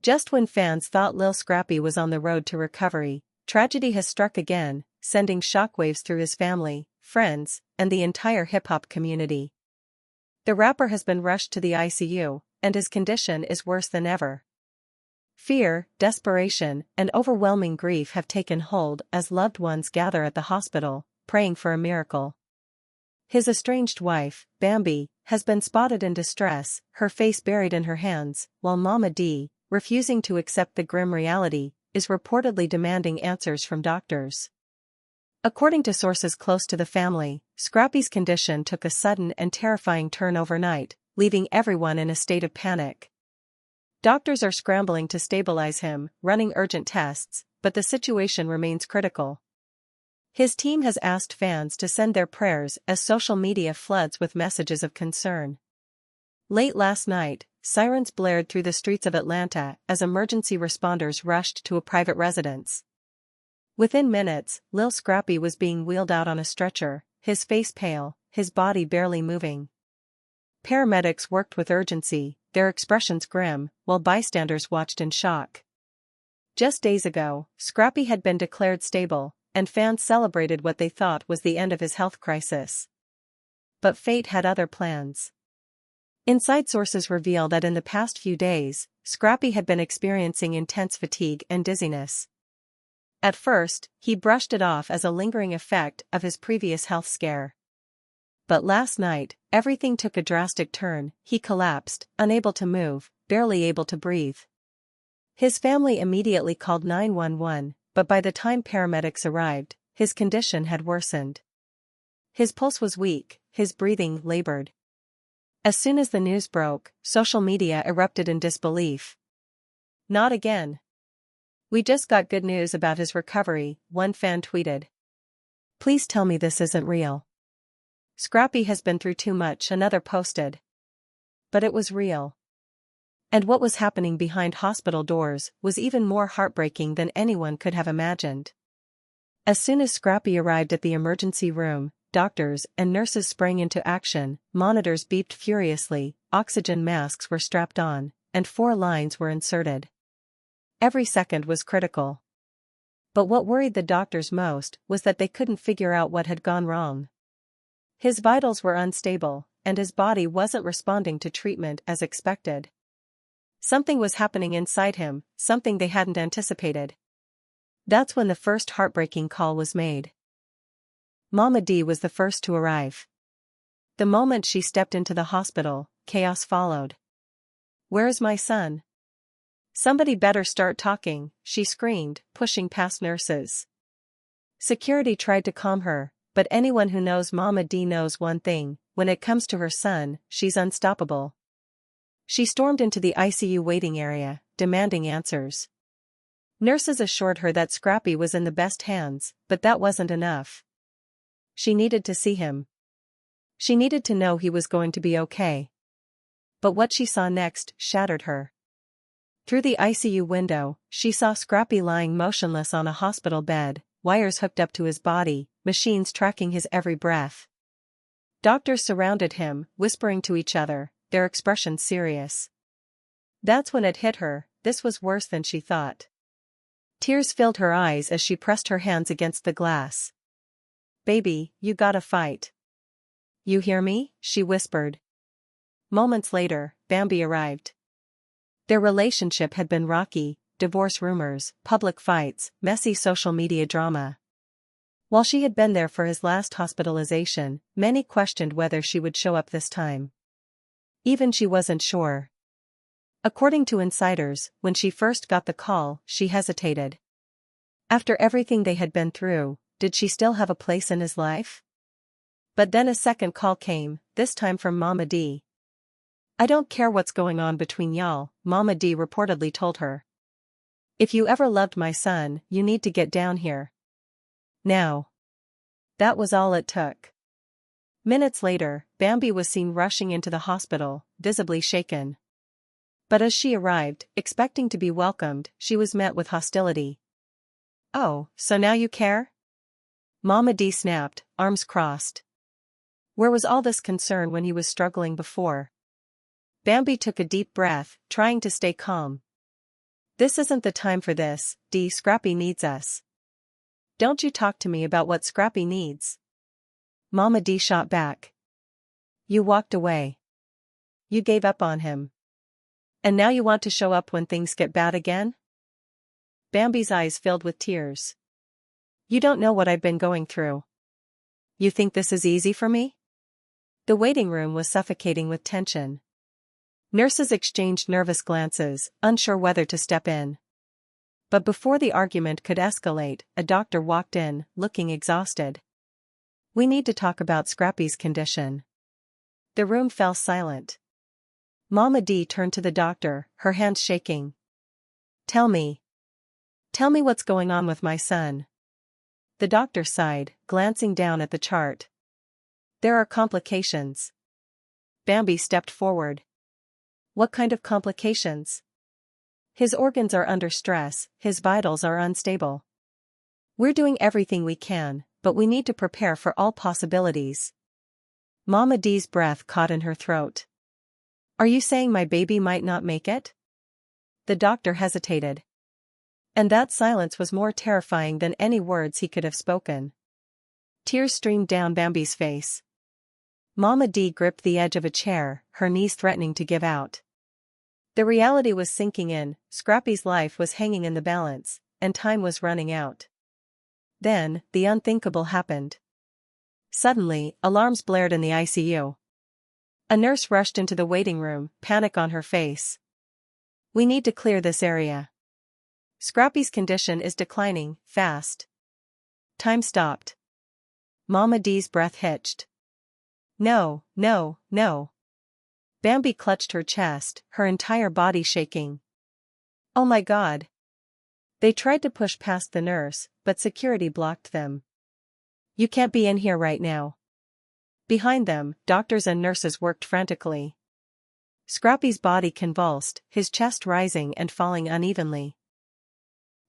Just when fans thought Lil Scrappy was on the road to recovery, tragedy has struck again, sending shockwaves through his family, friends, and the entire hip-hop community. The rapper has been rushed to the ICU, and his condition is worse than ever. Fear, desperation, and overwhelming grief have taken hold as loved ones gather at the hospital, praying for a miracle. His estranged wife, Bambi, has been spotted in distress, her face buried in her hands, while Mama D, refusing to accept the grim reality, is reportedly demanding answers from doctors. According to sources close to the family, Scrappy's condition took a sudden and terrifying turn overnight, leaving everyone in a state of panic. Doctors are scrambling to stabilize him, running urgent tests, but the situation remains critical. His team has asked fans to send their prayers as social media floods with messages of concern. Late last night, sirens blared through the streets of Atlanta as emergency responders rushed to a private residence. Within minutes, Lil Scrappy was being wheeled out on a stretcher, his face pale, his body barely moving. Paramedics worked with urgency, their expressions grim, while bystanders watched in shock. Just days ago, Scrappy had been declared stable, and fans celebrated what they thought was the end of his health crisis. But fate had other plans. Inside sources reveal that in the past few days, Scrappy had been experiencing intense fatigue and dizziness. At first, he brushed it off as a lingering effect of his previous health scare. But last night, everything took a drastic turn. He collapsed, unable to move, barely able to breathe. His family immediately called 911, but by the time paramedics arrived, his condition had worsened. His pulse was weak, his breathing labored. As soon as the news broke, social media erupted in disbelief. "Not again. We just got good news about his recovery," one fan tweeted. "Please tell me this isn't real. Scrappy has been through too much," another posted. But it was real. And what was happening behind hospital doors was even more heartbreaking than anyone could have imagined. As soon as Scrappy arrived at the emergency room, doctors and nurses sprang into action, monitors beeped furiously, oxygen masks were strapped on, and 4 lines were inserted. Every second was critical. But what worried the doctors most was that they couldn't figure out what had gone wrong. His vitals were unstable, and his body wasn't responding to treatment as expected. Something was happening inside him, something they hadn't anticipated. That's when the first heartbreaking call was made. Mama D was the first to arrive. The moment she stepped into the hospital, chaos followed. "Where's my son? Somebody better start talking," she screamed, pushing past nurses. Security tried to calm her, but anyone who knows Mama D knows one thing: when it comes to her son, she's unstoppable. She stormed into the ICU waiting area, demanding answers. Nurses assured her that Scrappy was in the best hands, but that wasn't enough. She needed to see him. She needed to know he was going to be okay. But what she saw next shattered her. Through the ICU window, she saw Scrappy lying motionless on a hospital bed, wires hooked up to his body, machines tracking his every breath. Doctors surrounded him, whispering to each other, their expressions serious. That's when it hit her: this was worse than she thought. Tears filled her eyes as she pressed her hands against the glass. "Baby, you gotta fight. You hear me?" she whispered. Moments later, Bambi arrived. Their relationship had been rocky: divorce rumors, public fights, messy social media drama. While she had been there for his last hospitalization, many questioned whether she would show up this time. Even she wasn't sure. According to insiders, when she first got the call, she hesitated. After everything they had been through, did she still have a place in his life? But then a second call came, this time from Mama D. "I don't care what's going on between y'all," Mama D reportedly told her. "If you ever loved my son, you need to get down here. Now." That was all it took. Minutes later, Bambi was seen rushing into the hospital, visibly shaken. But as she arrived, expecting to be welcomed, she was met with hostility. "Oh, so now you care?" Mama D snapped, arms crossed. Where was all this concern when he was struggling before? Bambi took a deep breath, trying to stay calm. This isn't the time for this, Dee. Scrappy needs us. Don't you talk to me about what Scrappy needs. Mama Dee shot back. You walked away. You gave up on him. And now you want to show up when things get bad again? Bambi's eyes filled with tears. You don't know what I've been going through. You think this is easy for me? The waiting room was suffocating with tension. Nurses exchanged nervous glances, unsure whether to step in. But before the argument could escalate, a doctor walked in, looking exhausted. We need to talk about Scrappy's condition. The room fell silent. Mama Dee turned to the doctor, her hands shaking. Tell me what's going on with my son. The doctor sighed, glancing down at the chart. There are complications. Bambi stepped forward. What kind of complications? His organs are under stress, his vitals are unstable. We're doing everything we can, but we need to prepare for all possibilities. Mama Dee's breath caught in her throat. Are you saying my baby might not make it? The doctor hesitated. And that silence was more terrifying than any words he could have spoken. Tears streamed down Bambi's face. Mama Dee gripped the edge of a chair, her knees threatening to give out. The reality was sinking in, Scrappy's life was hanging in the balance, and time was running out. Then, the unthinkable happened. Suddenly, alarms blared in the ICU. A nurse rushed into the waiting room, panic on her face. We need to clear this area. Scrappy's condition is declining, fast. Time stopped. Mama Dee's breath hitched. No, no, no. Bambi clutched her chest, her entire body shaking. Oh my God. They tried to push past the nurse, but security blocked them. You can't be in here right now. Behind them, doctors and nurses worked frantically. Scrappy's body convulsed, his chest rising and falling unevenly.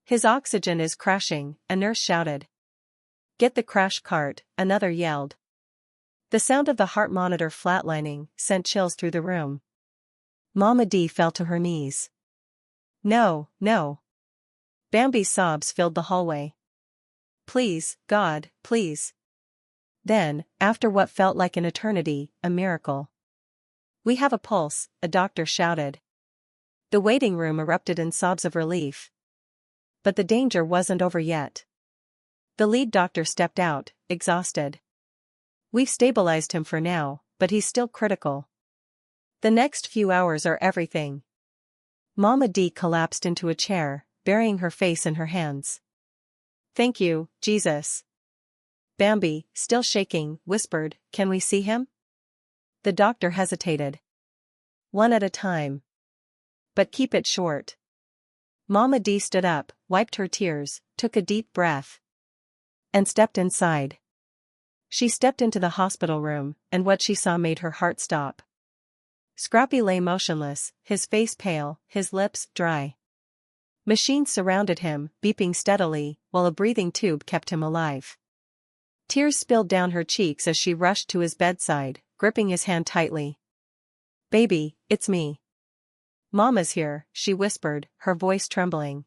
His oxygen is crashing, a nurse shouted. Get the crash cart, another yelled. The sound of the heart monitor flatlining sent chills through the room. Mama Dee fell to her knees. No, no. Bambi's sobs filled the hallway. Please, God, please. Then, after what felt like an eternity, a miracle. We have a pulse, a doctor shouted. The waiting room erupted in sobs of relief. But the danger wasn't over yet. The lead doctor stepped out, exhausted. We've stabilized him for now, but he's still critical. The next few hours are everything. Mama Dee collapsed into a chair, burying her face in her hands. Thank you, Jesus. Bambi, still shaking, whispered, Can we see him? The doctor hesitated. One at a time. But keep it short. Mama Dee stood up, wiped her tears, took a deep breath. And stepped inside. She stepped into the hospital room, and what she saw made her heart stop. Scrappy lay motionless, his face pale, his lips dry. Machines surrounded him, beeping steadily, while a breathing tube kept him alive. Tears spilled down her cheeks as she rushed to his bedside, gripping his hand tightly. Baby, it's me. Mama's here, she whispered, her voice trembling.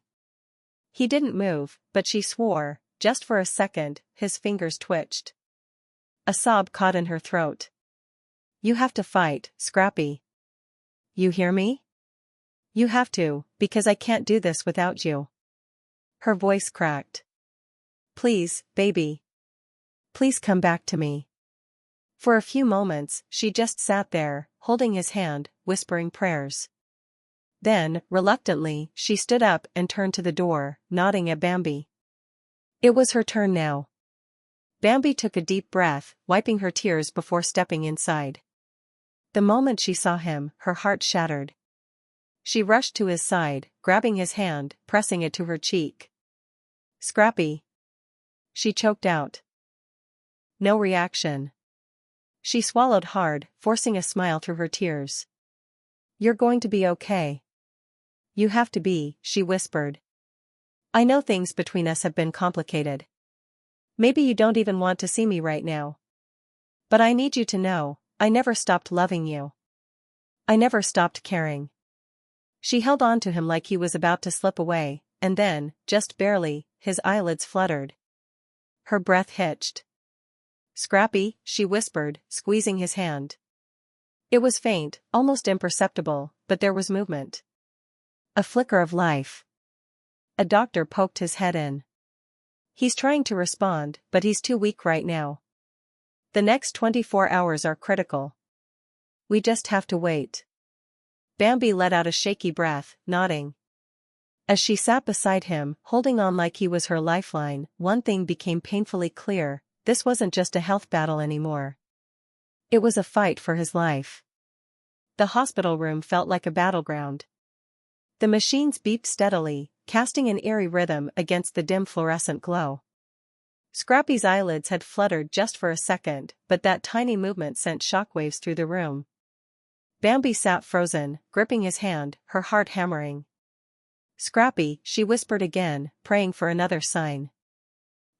He didn't move, but she swore, just for a second, his fingers twitched. A sob caught in her throat. You have to fight, Scrappy. You hear me? You have to, because I can't do this without you. Her voice cracked. Please, baby. Please come back to me. For a few moments, she just sat there, holding his hand, whispering prayers. Then, reluctantly, she stood up and turned to the door, nodding at Bambi. It was her turn now. Bambi took a deep breath, wiping her tears before stepping inside. The moment she saw him, her heart shattered. She rushed to his side, grabbing his hand, pressing it to her cheek. Scrappy. She choked out. No reaction. She swallowed hard, forcing a smile through her tears. You're going to be okay. You have to be, she whispered. I know things between us have been complicated. Maybe you don't even want to see me right now. But I need you to know, I never stopped loving you. I never stopped caring. She held on to him like he was about to slip away, and then, just barely, his eyelids fluttered. Her breath hitched. "Scrappy," she whispered, squeezing his hand. It was faint, almost imperceptible, but there was movement. A flicker of life. A doctor poked his head in. "He's trying to respond, but he's too weak right now. The next 24 hours are critical. We just have to wait." Bambi let out a shaky breath, nodding. As she sat beside him, holding on like he was her lifeline, one thing became painfully clear: this wasn't just a health battle anymore. It was a fight for his life. The hospital room felt like a battleground. The machines beeped steadily, casting an eerie rhythm against the dim fluorescent glow. Scrappy's eyelids had fluttered just for a second, but that tiny movement sent shockwaves through the room. Bambi sat frozen, gripping his hand, her heart hammering. "Scrappy," she whispered again, praying for another sign.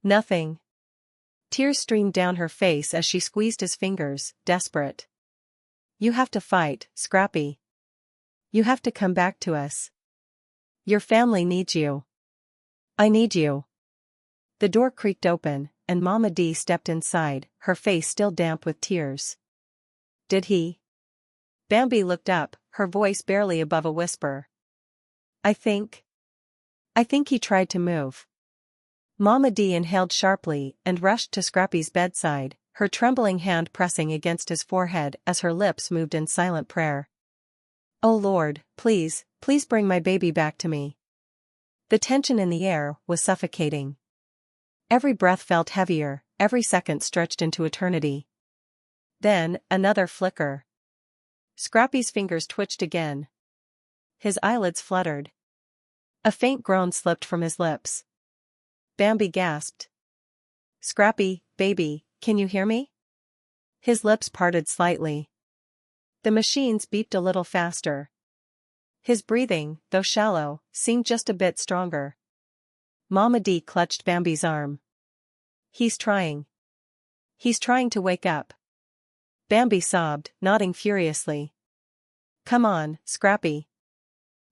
Nothing. Tears streamed down her face as she squeezed his fingers, desperate. "You have to fight, Scrappy. You have to come back to us. Your family needs you. I need you." The door creaked open, and Mama D stepped inside, her face still damp with tears. "Did he?" Bambi looked up, her voice barely above a whisper. I think he tried to move." Mama D inhaled sharply and rushed to Scrappy's bedside, her trembling hand pressing against his forehead as her lips moved in silent prayer. "Oh Lord, please, please bring my baby back to me." The tension in the air was suffocating. Every breath felt heavier, every second stretched into eternity. Then, another flicker. Scrappy's fingers twitched again. His eyelids fluttered. A faint groan slipped from his lips. Bambi gasped. "Scrappy, baby, can you hear me?" His lips parted slightly. The machines beeped a little faster. His breathing, though shallow, seemed just a bit stronger. Mama D clutched Bambi's arm. He's trying to wake up." Bambi sobbed, nodding furiously. "Come on, Scrappy.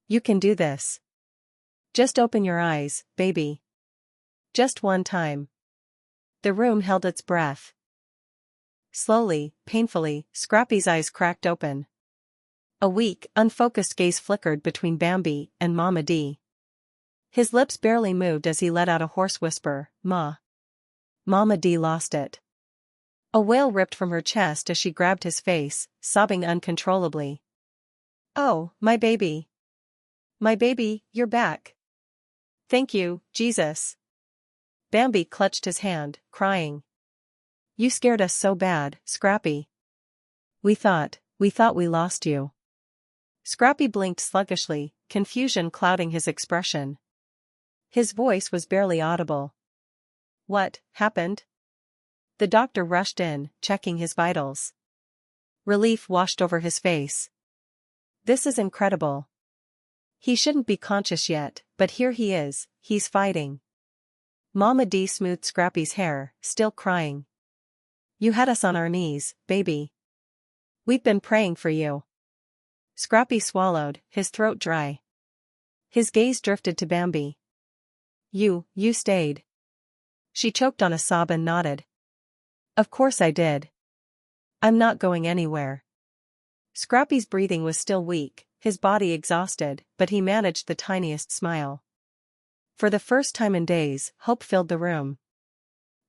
You can do this. Just open your eyes, baby. Just one time." The room held its breath. Slowly, painfully, Scrappy's eyes cracked open. A weak, unfocused gaze flickered between Bambi and Mama D. His lips barely moved as he let out a hoarse whisper, "Ma." Mama D lost it. A wail ripped from her chest as she grabbed his face, sobbing uncontrollably. "Oh, my baby. My baby, you're back. Thank you, Jesus." Bambi clutched his hand, crying. "You scared us so bad, Scrappy. We thought we lost you." Scrappy blinked sluggishly, confusion clouding his expression. His voice was barely audible. "What happened?" The doctor rushed in, checking his vitals. Relief washed over his face. "This is incredible. He shouldn't be conscious yet, but here he is, he's fighting." Mama D smoothed Scrappy's hair, still crying. "You had us on our knees, baby. We've been praying for you." Scrappy swallowed, his throat dry. His gaze drifted to Bambi. You stayed." She choked on a sob and nodded. "Of course I did. I'm not going anywhere." Scrappy's breathing was still weak, his body exhausted, but he managed the tiniest smile. For the first time in days, hope filled the room.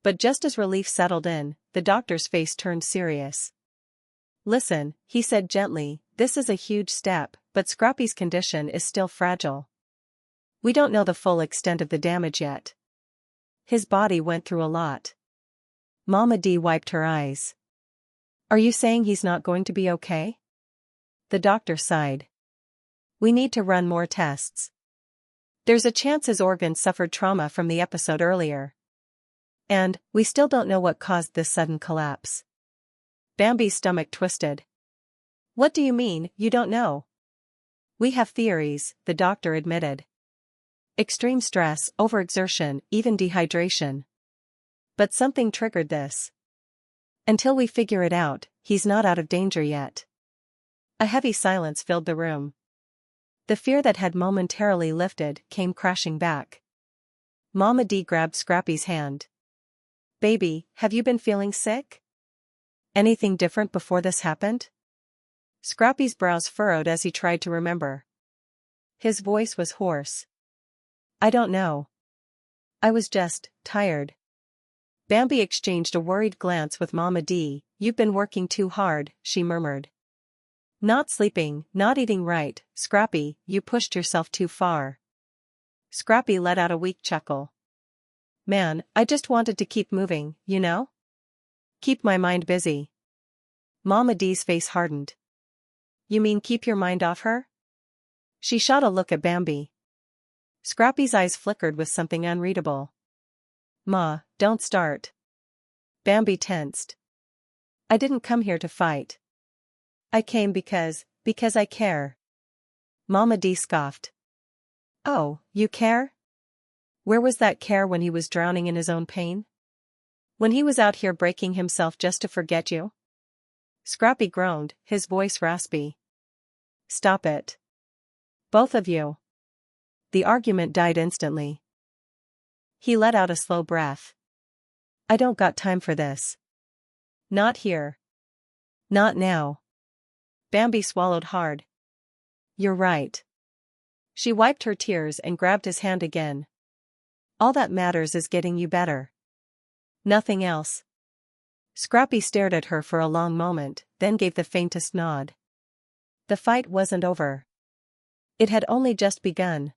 But just as relief settled in, the doctor's face turned serious. "Listen," he said gently, "this is a huge step, but Scrappy's condition is still fragile. We don't know the full extent of the damage yet. His body went through a lot." Mama D wiped her eyes. "Are you saying he's not going to be okay?" The doctor sighed. "We need to run more tests. There's a chance his organs suffered trauma from the episode earlier. And, we still don't know what caused this sudden collapse." Bambi's stomach twisted. "What do you mean, you don't know?" "We have theories," the doctor admitted. "Extreme stress, overexertion, even dehydration. But something triggered this. Until we figure it out, he's not out of danger yet." A heavy silence filled the room. The fear that had momentarily lifted came crashing back. Mama D grabbed Scrappy's hand. "Baby, have you been feeling sick? Anything different before this happened?" Scrappy's brows furrowed as he tried to remember. His voice was hoarse. "I don't know. I was just tired." Bambi exchanged a worried glance with Mama D. "You've been working too hard," she murmured. "Not sleeping, not eating right, Scrappy, you pushed yourself too far." Scrappy let out a weak chuckle. "Man, I just wanted to keep moving, you know? Keep my mind busy." Mama D's face hardened. "You mean keep your mind off her?" She shot a look at Bambi. Scrappy's eyes flickered with something unreadable. "Ma, don't start." Bambi tensed. "I didn't come here to fight. I came because I care." Mama D scoffed. "Oh, you care? Where was that care when he was drowning in his own pain? When he was out here breaking himself just to forget you?" Scrappy groaned, his voice raspy. "Stop it. Both of you." The argument died instantly. He let out a slow breath. "I don't got time for this. Not here. Not now." Bambi swallowed hard. "You're right." She wiped her tears and grabbed his hand again. "All that matters is getting you better. Nothing else." Scrappy stared at her for a long moment, then gave the faintest nod. The fight wasn't over. It had only just begun.